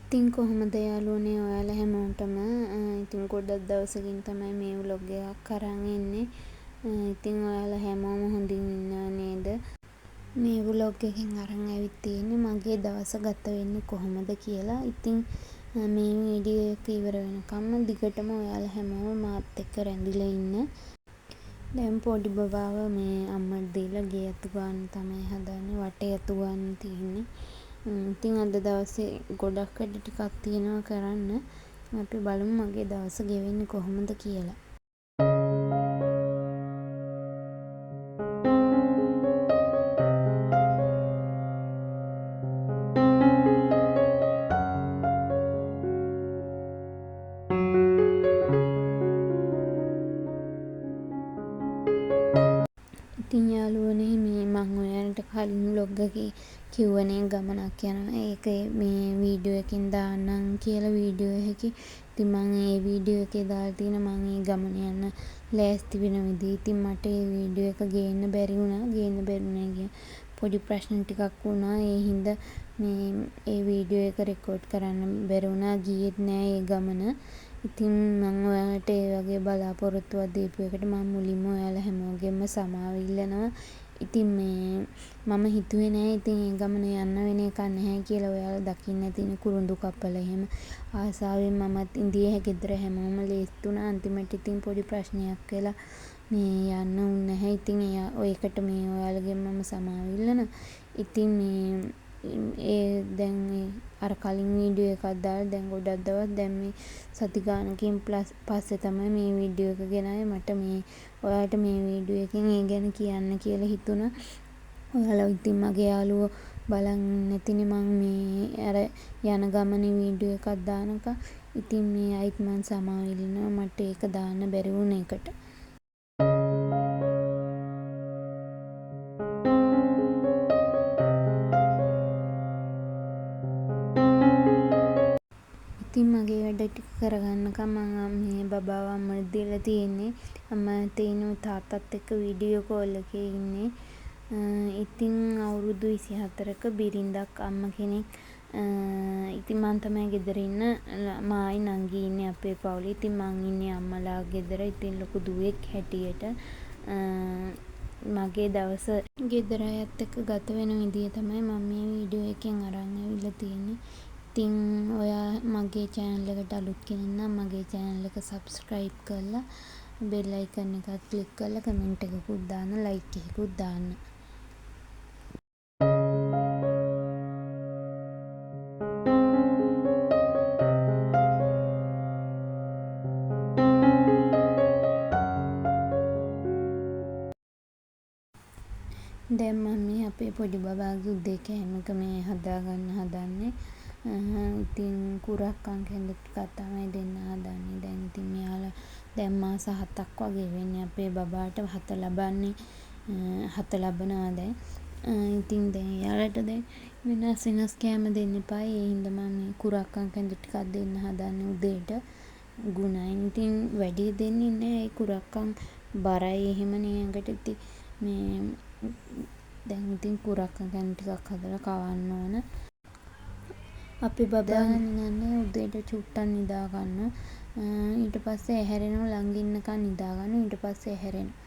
ඉතින් කොහොමද යාළුවනේ ඔයාලා හැමෝටම ඉතින් ගොඩක් දවසකින් තමයි මේ ව්ලොග් එකක් අරන් එන්නේ. ඉතින් ඔයාලා හැමෝම හොඳින් ඉන්නව නේද? මේ ව්ලොග් එකෙන් අරන් ඇවිත් තියෙන්නේ මගේ දවස ගත වෙන්නේ කොහොමද කියලා. ඉතින් මේ වීඩියෝ එක ඉවර වෙනකම්ම දිගටම ඔයාලා හැමෝම මාත් එක්ක රැඳිලා ඉන්න. දැන් පොඩි බබාව මේ අම්මට දීලා ගේ අතු ගන්න තමයි හදන්නේ. වටේ අතු ගන්න තියෙන්නේ. ඉතින් අද දවසේ ගොඩක් වැඩ ටිකක් තියෙනවා කරන්න. අපි බලමු මගේ දවස ගෙවෙන්නේ කොහොමද කියලා. ඉතින් යාළුවනේ මේ මම ඔයාලට කලින් vlog එකේ කිව්වනේ ගමනක් යනවා. ඒක මේ වීඩියෝ එකෙන් දාන්නම් කියලා වීඩියෝ එකේ. ඉතින් මම ඒ වීඩියෝ එකේ දාලා තියෙන මම ඒ ගමන යන ලෑස්ති වෙන විදිහ. ඉතින් මට ඒ වීඩියෝ එක ගේන්න බැරි වුණා. ගේන්න බැරුණා කිය පොඩි ප්‍රශ්න ටිකක් වුණා. ඒ හින්දා මේ ඒ වීඩියෝ එක රෙකෝඩ් කරන්න බැරි වුණා. ගියෙත් නෑ ඒ ගමන. ඉතින් මම ඔයාලට ඒ වගේ බලාපොරොත්තුවක් දීපු එකට මම මුලින්ම ඔයාලා හැමෝගෙම සමාව ඉල්ලනවා. ඉතින් මේ මම හිතුවේ නෑ ඉතින් ඒ ගමන යන්න වෙන එකක් නැහැ කියලා. ඔයාලා දකින්න තියෙන කුරුඳු කපල එහෙම ආසාවෙන් මමත් ඉඳියේ ගෙදර හැමෝම ලේස්ති වුණා. අන්තිමට ඉතින් පොඩි ප්‍රශ්නයක් වෙලා මේ යන්න උන් නැහැ. ඉතින් ඔයකට මේ ඔයාලගෙන් මම සමාව ඉල්ලනවා. ඉතින් මේ දැන් අර කලින් වීඩියෝ එකක් දාලා දැන් ගොඩක් දවස් දැන් මේ සති ගානකින් පස්සේ තමයි මේ වීඩියෝ එක ගෙනාවේ. මට මේ ඔයාලට මේ වීඩියෝ එකෙන් ඒ ගැන කියන්න කියලා හිතුණා. ඔයාලා ඉතින් මගේ යාළුවෝ බලන් නැතිනේ මං මේ අර යන ගමනේ වීඩියෝ එකක් දානකම්. ඉතින් මේ අයිත් මං සමාව ඉල්ලනවා මට ඒක දාන්න බැරි වුණ එකට. ඉතින් මගේ වැඩ ටික කරගන්නකම් මම මේ බබාව අම්මට දීලා තියෙන්නේ. අම්මා තේිනුයි තාත්තත් එක්ක වීඩියෝ කෝල් එකේ ඉන්නේ. ඉතින් අවුරුදු 24ක බිරිඳක් අම්ම කෙනෙක්. ඉතින් මං තමයි ගෙදර ඉන්න මායි නංගි ඉන්නේ අපේ පවුලේ. ඉතින් මං ඉන්නේ අම්මලා ගෙදර. ඉතින් ලොකු දුවෙක් හැටියට මගේ දවස ගෙදර අයත් එක්ක ගත වෙන විදිය තමයි මම මේ වීඩියෝ එකෙන් අරන් ඇවිල්ලා තියෙන්නේ. ඉතින් ඔයා මගේ channel එකට අලුත් කෙනෙක් නම් මගේ channel එක subscribe කරලා bell icon එකත් click කරලා comment එකකුත් දාන්න like එකකුත් දාන්න. දැන් මම මේ අපේ පොඩි බබාගේ උදේ කෑම එක මේ හදාගන්න හදන්නේ. ඉතින් කුරක්කන් කැඳ ටිකක් තමයි දෙන්න හදන්නේ. දැන් ඉතින් මෙයාලා දැන් මාස 7ක් වගේ වෙන්නේ අපේ බබාට 7 ලබන්නේ 7 ලබනවා දැන්. ඉතින් දැන් එයාලට දැන් වෙනස් කෑම දෙන්න එපා. ඒ හින්දා මම මේ කුරක්කන් කැඳ ටිකක් දෙන්න හදන්නේ උදේට. ගුණයි. ඉතින් වැඩි දෙන්නේ නැහැ. ඒ කුරක්කන් බරයි එහෙමනේ ඇඟට. ඉතින් මේ දැන් ඉතින් කුරක්කන් කැඳ ටිකක් හදලා කවන්න ඕන. අපි බබා නිකන් උදේට චුට්ටක් නිදා ගන්න. ඊට පස්සේ ඇහැරෙනවා ළඟ ඉන්නකන් නිදා ගන්න. ඊට පස්සේ ඇහැරෙනවා.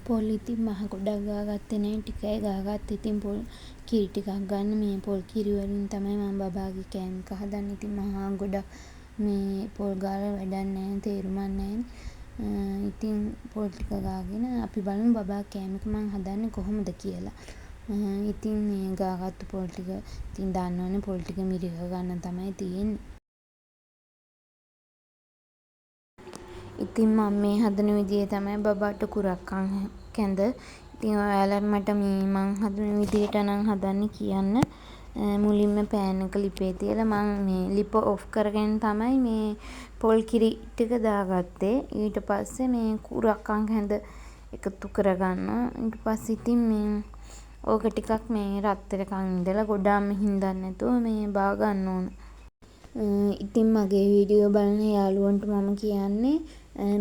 පොල් ඉතින් මහ ගොඩක් ගාගත්තේ නැහැ. ටිකයි ගාගත්තේ. ඉතින් පොල් කිරි ටිකක් ගන්න. මේ පොල් කිරි වලින් තමයි මම බබාගේ කෑම එක හදන්නේ. ඉතින් මහා ගොඩක් මේ පොල් ගාලා වැඩක් නැහැ. තේරුමක් නැහැ. ඉතින් පොල් ටික ගාගෙන අපි බලමු බබා කෑම එක මම හදන්නේ කොහොමද කියලා. ඉතින් මේ ගාගත්තු පොල් ටික ඉතින් දන්නවනේ පොල් ටික මිරික ගන්න තමයි තියෙන්නේ. ඉතින් මම මේ හදන විදිය තමයි බබාට කුරක්කන් කැඳ. ඉතින් ඔයාලා මට මේ මං හදන විදියට නම් හදන්නේ කියන්න. මුලින්ම පෑන් එක ලිපේ තියලා මං මේ ලිප ඔෆ් කරගෙන තමයි මේ පොල් කිරි ටික දාගත්තේ. ඊට පස්සේ මේ කුරක්කන් කැඳ එකතු කරගන්නවා. ඊට පස්සේ ඉතින් මේ ඕක ටිකක් මේ රත් වෙනකන් ඉඳලා ගොඩාම හින්දන්න නැතුව මේ බා ගන්න ඕන. ඉතින් මගේ වීඩියෝ බලන යාළුවන්ට මම කියන්නේ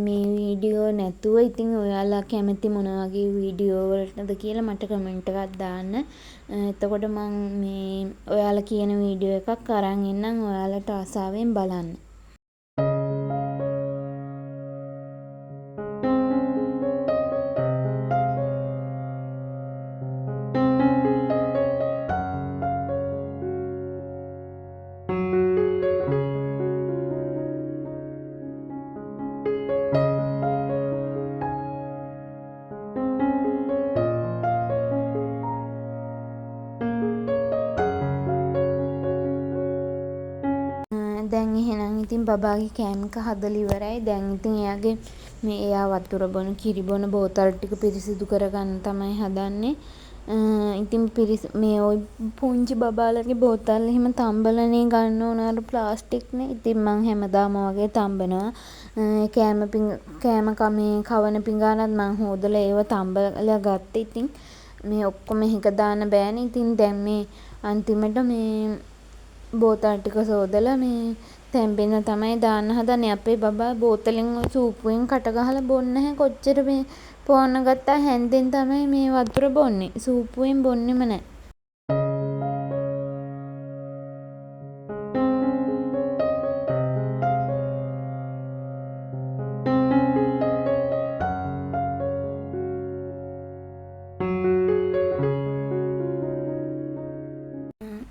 මේ වීඩියෝ නැතුව ඉතින් ඔයාලා කැමති මොන වගේ වීඩියෝ වලටද කියලා මට කමෙන්ට් එකක් දාන්න. එතකොට මම මේ ඔයාලා කියන වීඩියෝ එකක් අරන් එන්නම් ඔයාලට ආසාවෙන් බලන්න. දැන් එහෙනම් ඉතින් බබාගේ කෑම එක හදලා ඉවරයි. දැන් ඉතින් එයා වතුර බොන කිරි බොන බෝතල් ටික පිරිසිදු කරගන්න තමයි හදන්නේ. ඉතින් මේ ඔය පුංචි බබාලගේ බෝතල් එහෙම තම්බලනේ ගන්න ඕන අර ප්ලාස්ටික්නේ. ඉතින් මං හැමදාම වගේ තම්බනවා. කෑම කවන පිඟානත් මං හොදලා ඒව තම්බලා ගත්තා. ඉතින් මේ ඔක්කොම එක දාන්න බෑනේ. ඉතින් දැන් මේ අන්තිමට මේ බෝතල් ටික සෝදලා මේ තැම්බෙන්න තමයි දාන්න හදන්නේ. අපේ බබා බෝතලෙන් ඔය සූපුවෙන් කට ගහලා බොන්නේ නැහැ. කොච්චර මේ පොවන්න ගත්තා හැන්දෙන් තමයි මේ වතුර බොන්නේ. සූපුවෙන් බොන්නෙම නැහැ.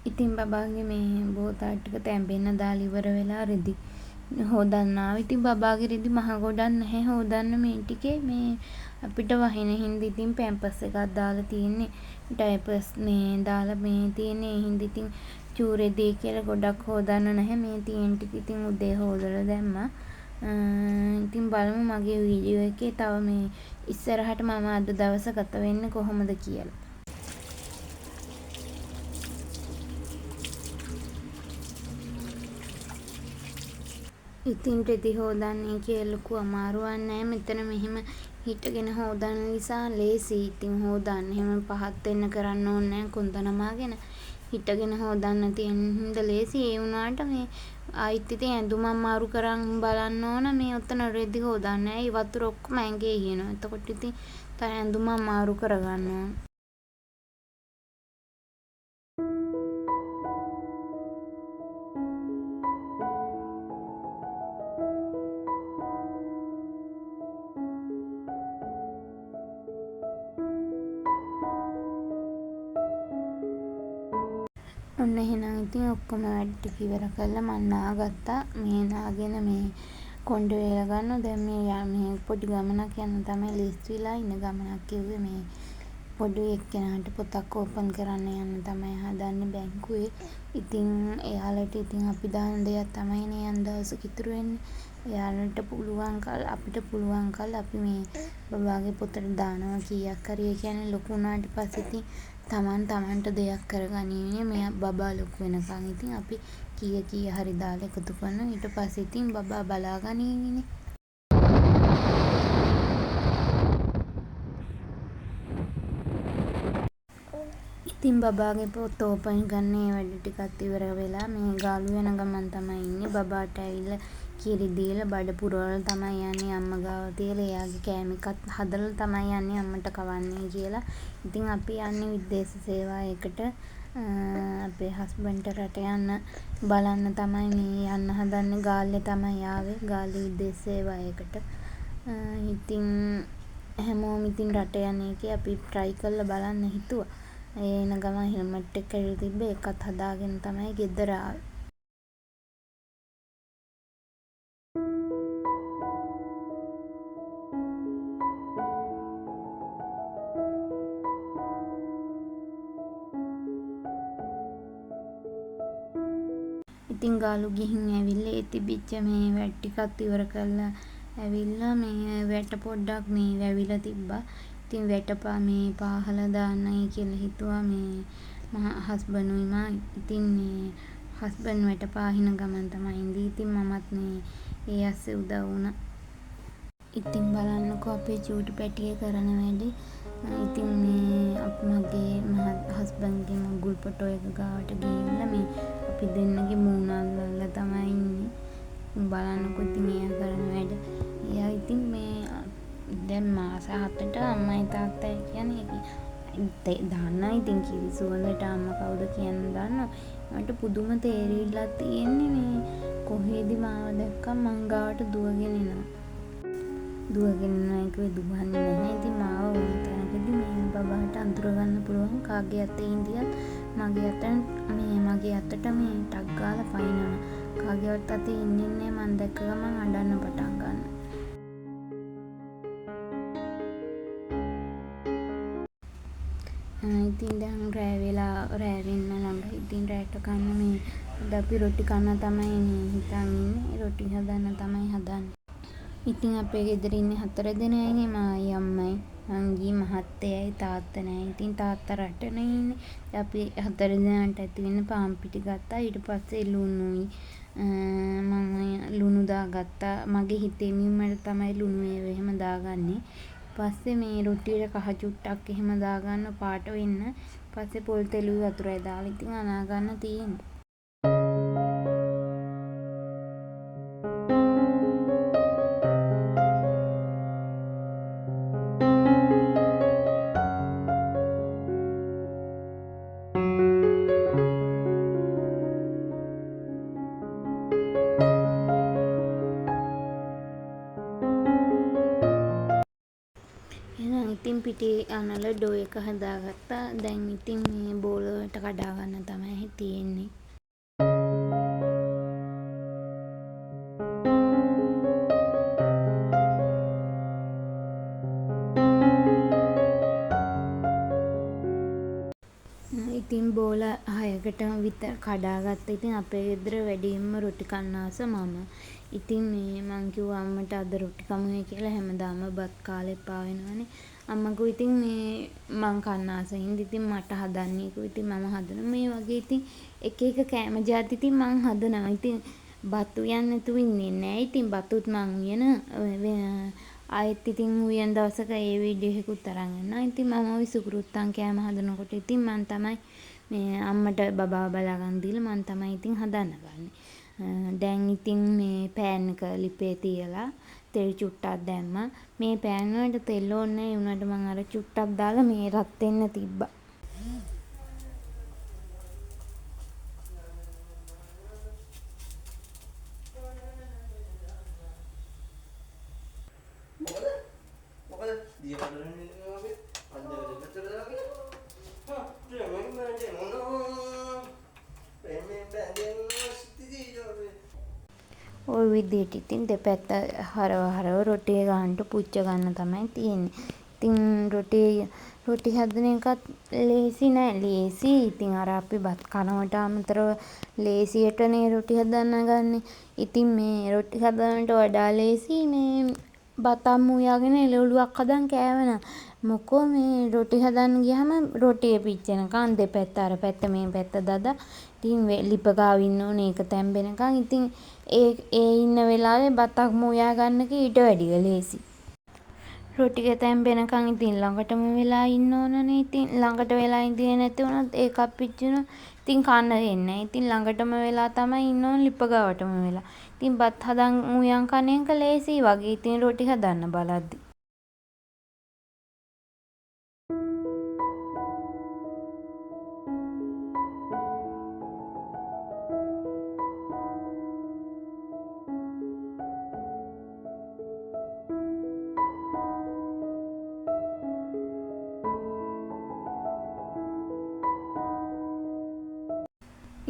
ඉතින් බබාගේ මේ බෝතල් ටික තැම්බෙන්න දාලා ඉවර වෙලා රෙදි හොදන්න ආවා. ඉතින් බබාගේ රෙදි මහ ගොඩක් නැහැ හොදන්න මේ ටිකේ මේ අපිට වහින හින්දා ඉතින් පැම්පස් එකක් දාලා තියෙන්නේ. ඩයපර්ස් මේ දාලා මේ තියෙන්නේ. ඒ හින්දා ඉතින් චූ රෙදි කියලා ගොඩක් හොදන්න නැහැ. මේ තියෙන ටික ඉතින් උදේ හොදලා දැම්මා. ඉතින් බලමු මගේ වීඩියෝ එකේ තව මේ ඉස්සරහට මම අද දවස ගත වෙන්නේ කොහොමද කියලා. ඉතින් රෙදි හොදන්නේ කියලා ලොකු අමාරුවක් නැහැ. මෙතන මෙහෙම හිටගෙන හොදන නිසා ලේසි. ඉතින් හොදන්න එහෙම පහත් වෙන්න කරන්න ඕනේ නැහැ. කොන්ද නමාගෙන හිටගෙන හොදන්න තියෙන හින්දා ලේසි. ඒ වුණාට මේ ආයිත් ඉතින් ඇඳුම අමාරු කරන් බලන්න ඕන. මේ ඔතන රෙදි හොදන්න. ඒ වතුර ඔක්කොම ඇඟේ හිනවා. එතකොට ඉතින් ඇඳුම අමාරු කරගන්න ඕන. ඔන්න එහෙනම් ඉතින් ඔක්කොම වැඩ ටික ඉවර කරලා මම නාගත්තා. මේ නාගෙන මේ කොණ්ඩ වේල ගන්නවා. දැන් මේ පොඩි ගමනක් යන්න තමයි ලීස්ට් වෙලා ඉන්න ගමනක් කිව්වේ. මේ පොඩි එක්කෙනාට පොතක් ඕපන් කරන්න යන්න තමයි හදන්නේ බැංකුවේ. ඉතින් එයාලට ඉතින් අපි දාන දෙයක් තමයි නේ යන දවසක ඉතුරු වෙන්නේ. එයාලට අපිට පුළුවන් කල් අපි මේ බබාගේ පොතට දානවා කීයක් හරි. ඒ කියන්නේ ලොකු වුණාට පස්සේ ඉතින් තමන්ට දෙයක් කරගන්නේ මෙයා බබා ලොකු වෙනකන් ඉතින් අපි කීය හරි දාලා එකතු කරනවා. ඊට පස්සේ ඉතින් බබා බලාගන්නේනේ. ඉතින් බබාගේ පොත ඕපන් ගන්න වැඩ ටිකත් ඉවර වෙලා මේ ගාලු වෙන ගමන් තමයි ඉන්නේ. බබාට ඇවිල්ලා කිරි දීලා බඩ පුරවලා තමයි යන්නේ අම්මා ගාව තියලා. එයාගේ කෑම එකත් හදලා තමයි යන්නේ අම්මට කවන්නේ කියලා. ඉතින් අපි යන්නේ විදේශ සේවාවයකට. අපේ හස්බන්ඩ්ට රට යන්න බලන්න තමයි මේ යන්න හදන්නේ. ගාල්ලේ තමයි ආවේ. ගාල්ලේ විදේශ සේවාවයකට. ඉතින් හැමෝම ඉතින් රට යන එකේ අපි try කරලා බලන්න හිතුවා. එන ගමන් හෙල්මට් එක ඇවිල්ලා තිබ්බේ. ඒකත් හදාගෙන තමයි ගෙදර ආවේ. ඉතින් ගාලු ගිහින් ඇවිල්ලා ඒ තිබිච්ච මේ වැට් ටිකත් ඉවර කරලා ඇවිල්ලා මේ වැට පොඩ්ඩක් මේ වැවිලා තිබ්බා. ඉතින් වැට මේ පාහලා දාන්නයි කියලා හිතුවා මේ හස්බන්ඩ්ුයි මා. ඉතින් මේ හස්බන්ඩ් වැට පාහින ගමන් තමයි ඉඳී. ඉතින් මමත් මේ ඒ ඇස්සේ උදව් වුණා. ඉතින් බලන්නකෝ අපේ චූටි පැටියේ කරන වැඩේ. ඉතින් මේ මගේ හස්බන්ඩ්ගේ මුගුල් ෆොටෝ එක ගාවට ගිහිල්ලා මේ අපි දෙන්නගේ මූණ අල්ලලා තමයි ඉන්නේ. ඉතින් බලන්නකෝ ඉතින් එයා කරන වැඩ. එයා ඉතින් මේ දැන් මාස 7ට අම්මයි තාත්තයි කියන්නේ දන්නා ඉතින් කිරි සුවඳට අම්මා කවුද කියන්න දන්නවා. මට පුදුම තේරිල්ලක් තියෙන්නේ මේ කොහේදි මාව දැක්කම මං ගාවට දුවගෙන එනවා. දුවගෙන එනවා කිව්වේ දුවන්නේ නැහැ. ඉතින් මාව ඕන තැනකදී මේ බබාට අඳුර ගන්න පුළුවන් කාගේ අතේ ඉඳියත් මගේ අතට මේ ටක් ගාලා පයින්නවා. කාගේවත් අතේ ඉන්නේ මං දැක්ක ගමන් අඬන්න පටන් ගන්නවා. ඉතින් දැන් රෑ වෙන්න ළඟයි. ඉතින් රෑට කන්න මේ අපි රොටි කන්න තමයි හිතන් ඉන්නේ. රොටි හදන්න තමයි හදන්නේ. ඉතින් අපේ ගෙදර ඉන්නේ 4 දෙනයිනේ. මායි අම්මයි අංගී මහත්තයයි තාත්තා නෑ. ඉතින් තාත්තා රටනේ ඉන්නේ. අපි 4 දෙනාට ඇති වෙන්න පාන් පිටි ගත්තා. ඊට පස්සේ ලුණුයි මම ලුණු දාගත්තා. මගේ හිතෙමින්ම තමයි ලුණු එහෙම දාගන්නේ. පස්සේ මේ රොටියට කහ චුට්ටක් එහෙම දාගන්න පාට වෙන්න. පස්සේ පොල් තෙලුයි වතුරයි දාලා ඉතින් අනා ගන්න තියෙන්නේ. එහෙනම් ඉතින් පිටි අනලා ඩෝ එක හදාගත්තා. දැන් ඉතින් මේ බෝල වලට කඩා ගන්න තමයි තියෙන්නේ. ඉතින් බෝල 6කටම විතර කඩාගත්තා. ඉතින් අපේ ගෙදර වැඩියෙන්ම රොටි කන්න ආස මම. ඉතින් මේ මං කිව්වා අම්මට අද රොටි කමුවේ කියලා. හැමදාම බත් කාලා එපා වෙනවනේ. අම්මා කිව්වා ඉතින් මේ මං කන්න ආස හින්දා ඉතින් මට හදන්නේ කිව්වා. ඉතින් මම හදනවා. මේ වගේ ඉතින් එක එක කෑම જાති ඉතින් මං හදනවා. ඉතින් බත් උයන්නේ නැතුව ඉන්නේ නැහැ. ඉතින් බතුත් මං උයන ආයෙත් ඉතින් උයන දවසක ඒ වීඩියෝ එකකුත් අරන් යනවා. ඉතින් මම ওই සුකුරුත්තන් කෑම හදනකොට ඉතින් මං තමයි මේ අම්මට බබාව බලාගන්න දීලා මං තමයි ඉතින් හදන්න ගන්නේ. දැන් ඉතින් මේ පෑන් එක ලිපේ තියලා තෙල් චුට්ටක් දැම්මා. මේ පෑන් වලට තෙල් ඕනේ නැහැ උනාට මං අර චුට්ටක් දාලා මේ රත් වෙන්න තිබ්බා. ওই විදිහට ඉතින් දෙපැත්ත හරව රොටිය ගහන්න පුච්ච ගන්න තමයි තියෙන්නේ. ඉතින් රොටි හදන එකත් ලේසි නෑ. ලේසි ඉතින් අර අපි බත් කනවට අමතරව ලේසියටනේ රොටි හදන්න ගන්නේ. ඉතින් මේ රොටි හදන්නට වඩා ලේසි මේ බත් අම්ම උයාගෙන එළවලුවක් හදන් කෑවනම්. මොකෝ මේ රොටි හදන්න ගියාම රොටිය පිච්චෙනකන් දෙපැත්ත අර පැත්ත මේ පැත්ත දදා ඉතින් ලිප ගාව ඉන්න ඕනේ ඒක තැම්බෙනකන්. ඉතින් ඒ ඉන්න වෙලාවේ බතක් මුයා ගන්න එක ඊට වැඩිය ලේසි. රොටික තැම්බෙනකන් ඉතින් ළඟටම වෙලා ඉන්න ඕනනේ. ඉතින් ළඟට වෙලා ඉඳියේ නැති වුණොත් ඒකක් පිච්චුණා. ඉතින් කන්න දෙන්නේ නැහැ. ඉතින් ළඟටම වෙලා තමයි ඉන්න ඕනේ ලිප ගාවටම වෙලා. ඉතින් බත් හදන් මුයන් කන එක ලේසි වගේ. ඉතින් රොටි හදන්න බලද්දි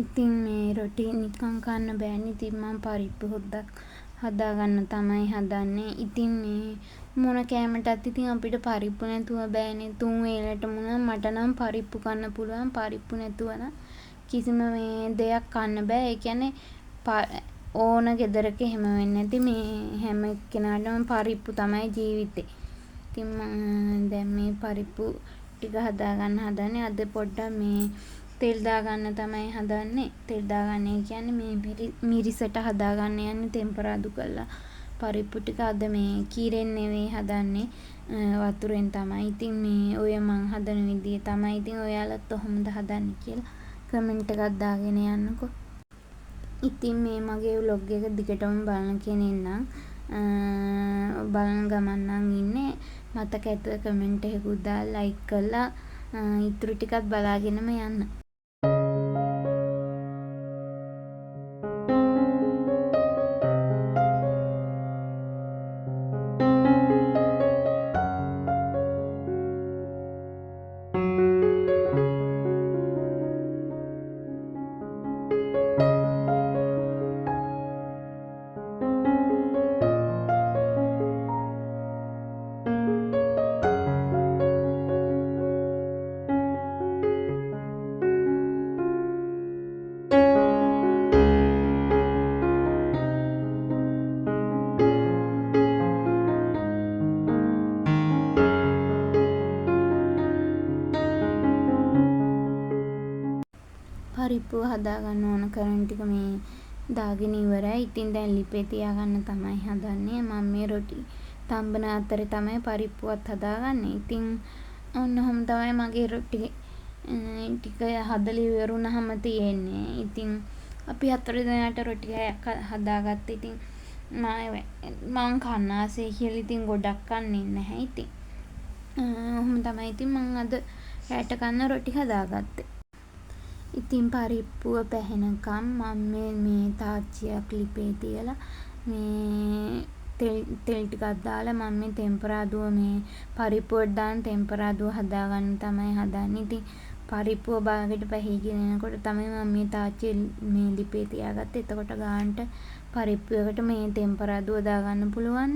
ඉතින් මේ රොටි නිකන් කන්න බෑනේ. ඉතින් මම පරිප්පු හොද්දක් හදාගන්න තමයි හදන්නේ. ඉතින් මේ මොන කෑමටත් ඉතින් අපිට පරිප්පු නැතුව බෑනේ. 3 වේලටම මට නම් පරිප්පු කන්න පුළුවන්. පරිප්පු නැතුව නම් කිසිම මේ දෙයක් කන්න බෑ. ඒ කියන්නේ ඕන ගෙදරක එහෙම වෙන්නේ නැති මේ හැම කෙනාටම පරිප්පු තමයි ජීවිතේ. ඉතින් මම දැන් මේ පරිප්පු ටික හදාගන්න හදන්නේ. අද පොඩ්ඩක් මේ තෙල් දාගන්න තමයි හදන්නේ. තෙල් දාගන්නේ කියන්නේ මේ මිරිසට හදාගන්න යන්නේ ටෙම්පරාදු කරලා. පරිප්පු ටික අද මේ කීරෙන් නෙවෙයි හදන්නේ වතුරෙන් තමයි. ඉතින් මේ ඔය මං හදන විදිය තමයි. ඉතින් ඔයාලත් ඔහොමද හදන්නේ කියලා කමෙන්ට් එකක් දාගෙන යන්නකෝ. ඉතින් මේ මගේ vlog එක දිගටම බලන කෙනෙක් නම් බලන ගමන් නම් ඉන්නේ මතක ඇතුව කමෙන්ට් එකකුත් දාලා ලයික් කරලා ඉතුරු ටිකත් බලාගෙනම යන්න. පරිප්පුව හදාගන්න ඕන කරන ටික මේ දාගෙන ඉවරයි. ඉතින් දැන් ලිපේ තියාගන්න තමයි හදන්නේ. මම මේ රොටි තම්බන අතරේ තමයි පරිප්පුවත් හදාගන්නේ. ඉතින් ඔන්න ඔහොම තමයි මගේ රොටි ටික හදලා ඉවරුනහම තියෙන්නේ. ඉතින් අපි 4 දෙනාට රොටි හයක් හදාගත්තා. ඉතින් මම කන්න ආසෙයි කියලා ඉතින් ගොඩක් කන්නේ නැහැ. ඉතින් ඔහොම තමයි ඉතින් මම අද රැට කන්න රොටි හදාගත්තේ. ඉතින් පරිප්පුව පැහෙනකම් මම මේ තාච්චියක් ලිපේ තියලා මේ තෙල් ටිකක් දාලා මම මේ තෙම්පරාදුව මේ පරිප්පුවට දාන තෙම්පරාදුව හදාගන්න තමයි හදන්නේ. ඉතින් පරිප්පුව බාගෙට පැහිගෙන එනකොට තමයි මම මේ තාච්චිය මේ ලිපේ තියාගත්තේ. එතකොට ගානට පරිප්පුවකට මේ තෙම්පරාදුව දාගන්න පුළුවන්.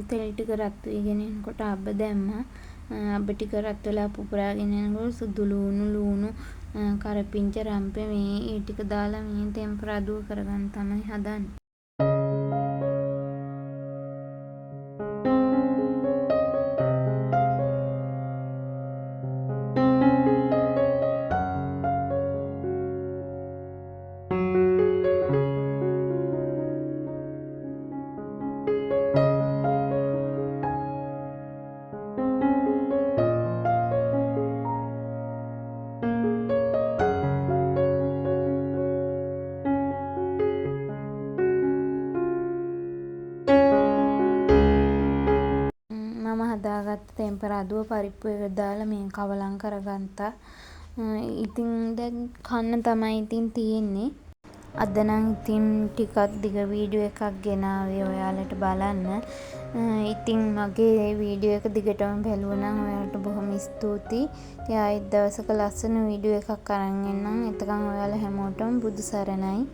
තෙල් ටික රත් වෙගෙන එනකොට අබ දැම්මා. අබ ටික රත් වෙලා පුපුරාගෙන යනකොට සුදු ලූණු කරපිංච රම්පේ මේ ඒ ටික දාලා මේ තෙම්පරාදුව කරගන්න තමයි හදන්නේ. හදාගත්ත තෙම්පරාදුව පරිප්පු එකට දාලා මේ කවලම් කරගත්තා. ඉතින් දැන් කන්න තමයි ඉතින් තියෙන්නේ. අද නම් ඉතින් ටිකක් දිග වීඩියෝ එකක් ගෙනාවේ ඔයාලට බලන්න. ඉතින් මගේ වීඩියෝ එක දිගටම බැලුවා නම් ඔයාලට බොහොම ස්තුතියි. ඉතින් ආයෙත් දවසක ලස්සන වීඩියෝ එකක් අරන් එන්නම්. එතකන් ඔයාලා හැමෝටම බුදු සරණයි.